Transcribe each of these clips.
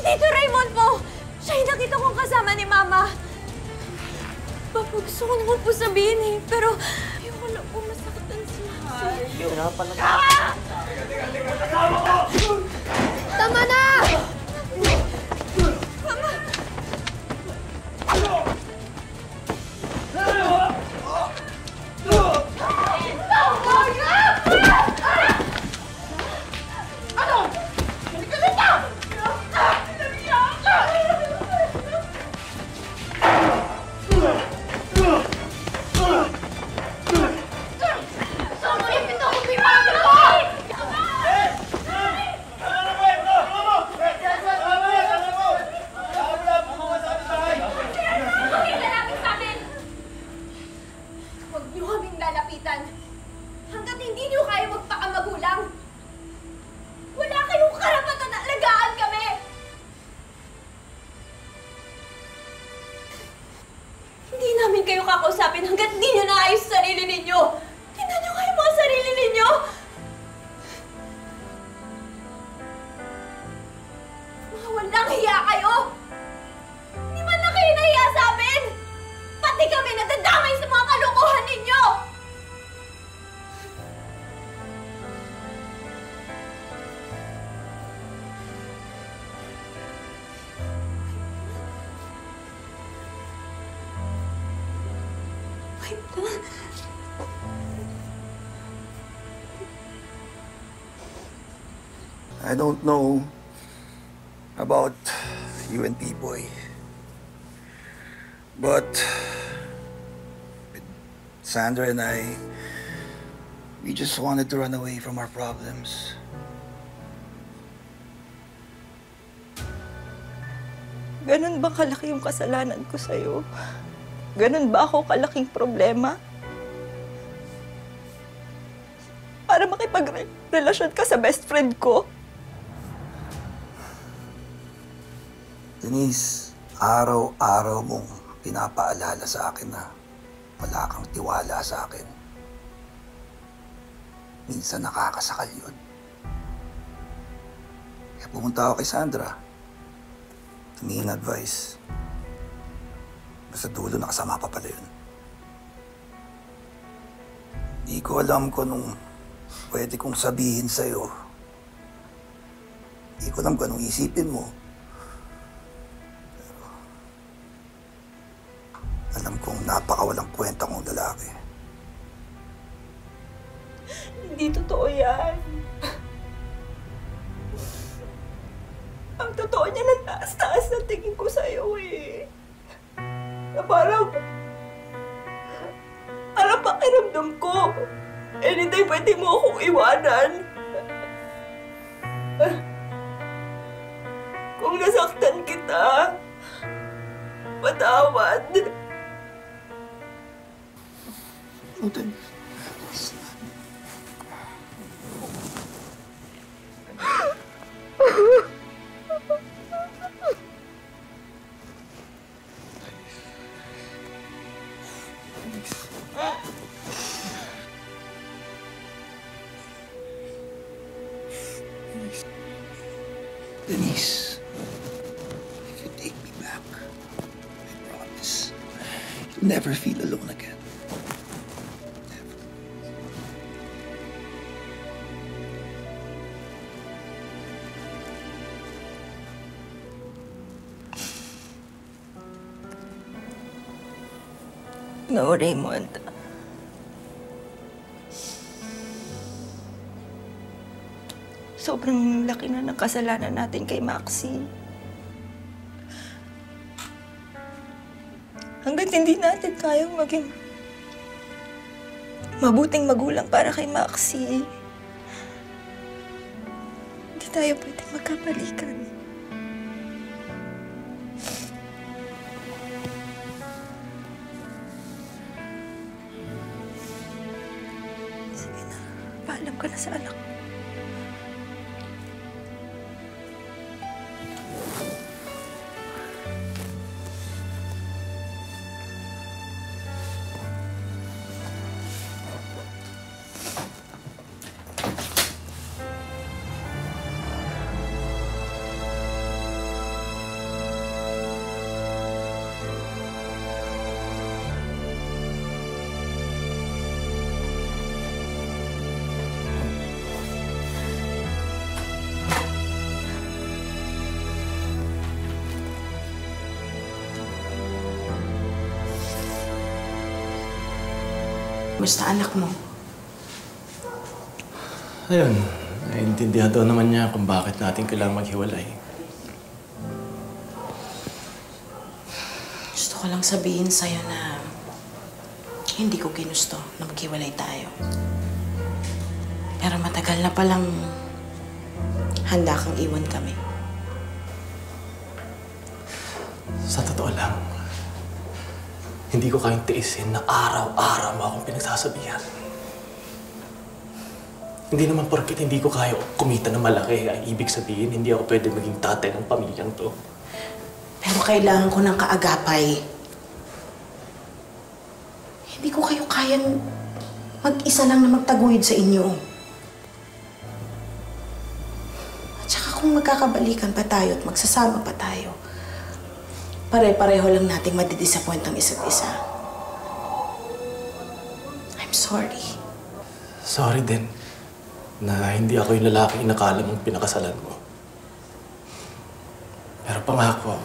Tito Raymond po! Siya yung nakita kong kasama ni Mama. Papa, gusto ko naman po sabihin eh, pero ayoko na po masaktan siya. Hirapan na. Tama na! Hanggat hindi niyo kaya magpakamagulang, wala kayong karapatan na alagaan kami! Hindi namin kayo kakausapin hanggat di nyo naayos sa sarili ninyo! Tingnan nyo kayo mga sarili ninyo! Mga walang hiya kayo! Hindi man lang kayo nahiya sa amin! Pati kami nadadamay sa mga kalokohan ninyo! I don't know about you and P-Boy, but with Sandra and I, we just wanted to run away from our problems. Ganun ba kalaki yung kasalanan ko sa'yo? Ganun ba ako kalaking problema? Para makipagrelasyon ka sa best friend ko? Denise, araw-araw mong pinapaalala sa akin na wala kang tiwala sa akin. Minsan nakakasakal yun. Kaya pumunta ako kay Sandra. Tumingin advice. Basta dulo nakasama pa pala yun. Di ko alam kung anong pwede kong sabihin sa'yo. Di ko alam kung anong isipin mo. Alam kong napakawalang kwenta kong lalaki. Hindi totoo yan. Ang totoo niya na taas-taas na tingin ko sa'yo eh. Na parang pakiramdam ko. Anytime pwede mo akong iwanan. Kung nasaktan kita, patawad. Okay. Denise, if you take me back, I promise you'll never feel alone again. Never. No, Raymond. Sobrang laki na ng kasalanan natin kay Maxie. Hanggat hindi natin kayang maging mabuting magulang para kay Maxie, hindi tayo pwedeng magkabalikan. Sige na, paalam ka na sa anak mo. Basta anak mo. Ayun, naiintindihan daw naman niya kung bakit natin kailangang maghiwalay. Gusto ko lang sabihin sa'yo na hindi ko ginusto na maghiwalay tayo. Pero matagal na palang handa kang iwan kami. Sa totoo lang, hindi ko kayang tiisin na araw-araw mo akong pinagsasabihan. Hindi naman porket hindi ko kaya kumita ng malaki ay ibig sabihin hindi ako pwede maging tatay ng pamilyang to. Pero kailangan ko ng kaagapay. Hindi ko kayo kayang mag-isa lang na magtaguyod sa inyo. At saka kung magkakabalikan pa tayo at magsasama pa tayo, pare-pareho lang nating madidisappoint ang isa't isa. I'm sorry. Sorry din na hindi ako yung lalaki inakala mong pinakasalan mo. Pero pangako,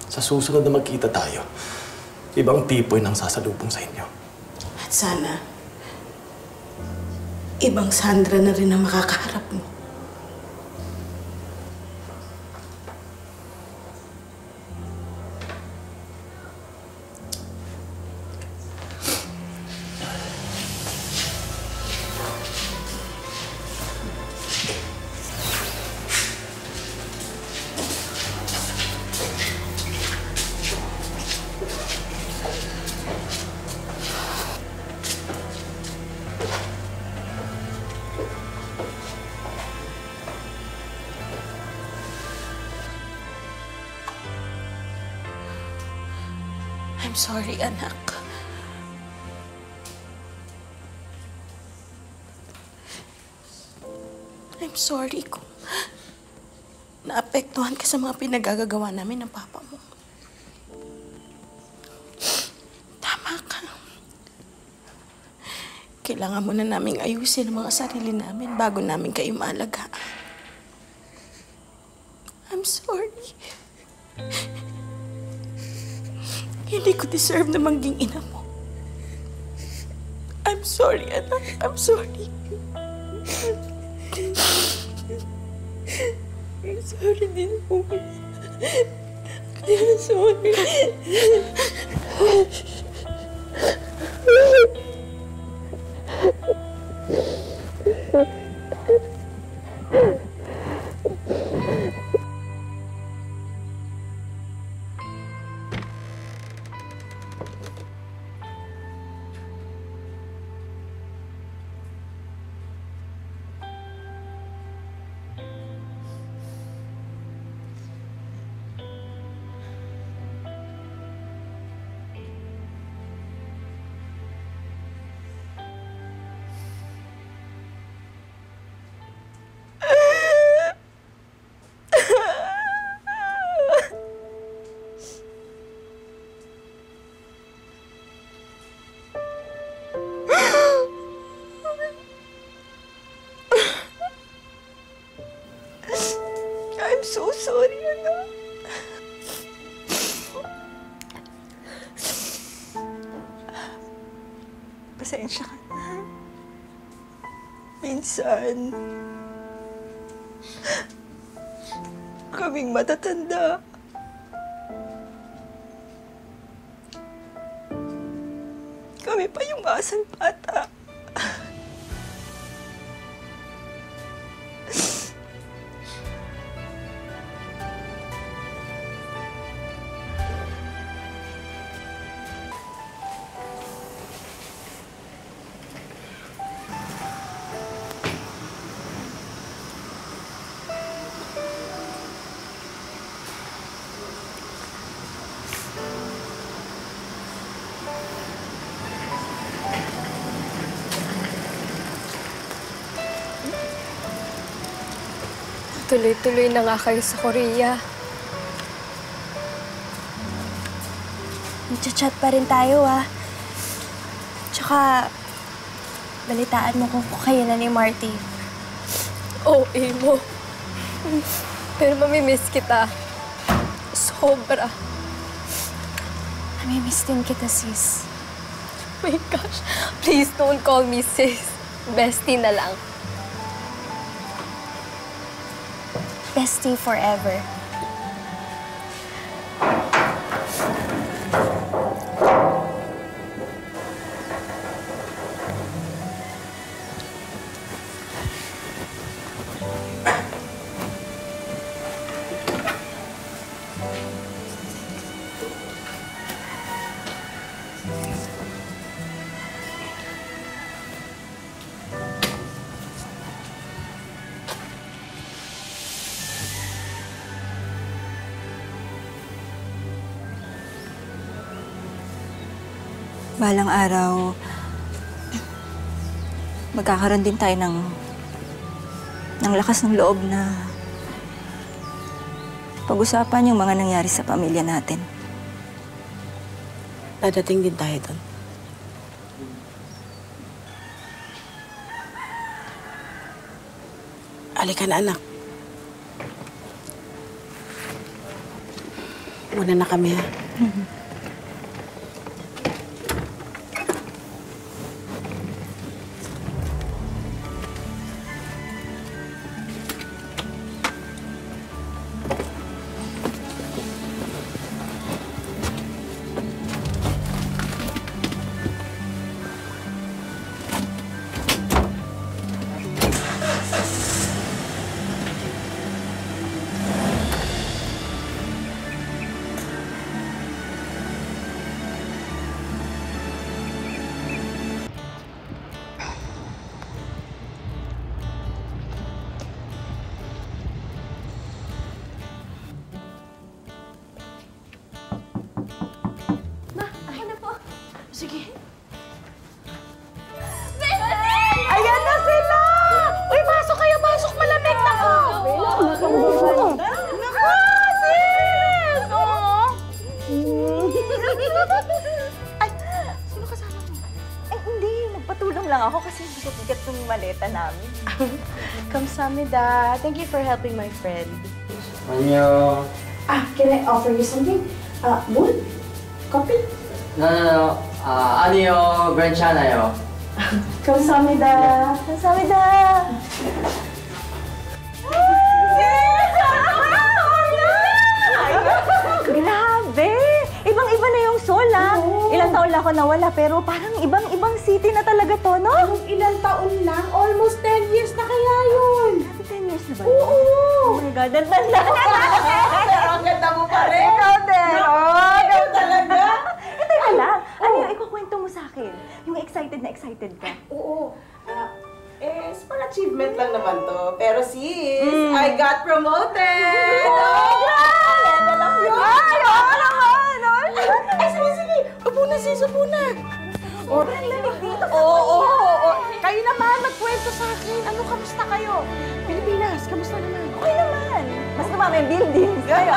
sa susunod na magkita tayo, ibang tipo yung sasalubong sa inyo. At sana, ibang Sandra na rin ang makakaharap mo. I'm sorry, anak. I'm sorry kung naapektuhan ka sa mga pinagagagawa namin ng papa mo. Tama ka. Kailangan muna naming ayusin ang mga sarili namin bago namin kayo maalagaan. I'm sorry. Hindi ko deserve na maging ina mo. I'm sorry, anak. I'm sorry. I'm sorry din po. I'm sorry. I'm so sorry, anak. Pasensya ka na. Minsan, kaming matatanda. Kami pa yung asang bata. Tuloy-tuloy na nga kayo sa Korea. Nagchat-chat pa rin tayo, ah. Tsaka, balitaan mo kung kayo na ni Marty. OA mo. Pero mamimiss kita. Sobra. Namimiss din kita, sis. my gosh. Please don't call me sis. Bestie na lang. Bestie forever. Balang araw, magkakaroon din tayo ng lakas ng loob na pag-usapan yung mga nangyari sa pamilya natin. Dadating din tayo doon. Halika na, anak. Muna na kami, ha? Sige. Ayan na sila! Uy, pasok kayo, pasok! Malamig na ko! Naku, sis! Ay, sino kasama mo? Eh, hindi. Nagpatulong lang ako kasi bigat-bigat yung maleta namin. Kamsahamnida. Thank you for helping my friend. 안녕. Can I offer you something? Moon? Coffee? No. 아니요. 괜찮아요. 감사합니다. Kamsahamnida! Grabe! Ibang-iba na yung Seoul, ah. Ilang taon lang ako nawala, pero parang ibang-ibang city na talaga to, no? Ilang taon lang? Almost 10 years na kaya yun. Grabe, 10 years na ba yun? Oh my God, ang tanda na. Pero ang ganda mo pa rin. Ikaw din! Oh, Ikaw talaga. teka lang. Ano yung ikukwento mo sa akin? Yung excited na excited ka? Oo. Small achievement lang naman to. Pero sis, I got promoted! Grabe! Alam yun! Ay, oo naman! Ay, sige. Upo na sis, upo na. Oo. Kayo naman, magkwento sa akin. Ano, kamusta kayo? Pilipinas, kamusta naman? Okay naman. Mas kumama yung buildings. Kaya,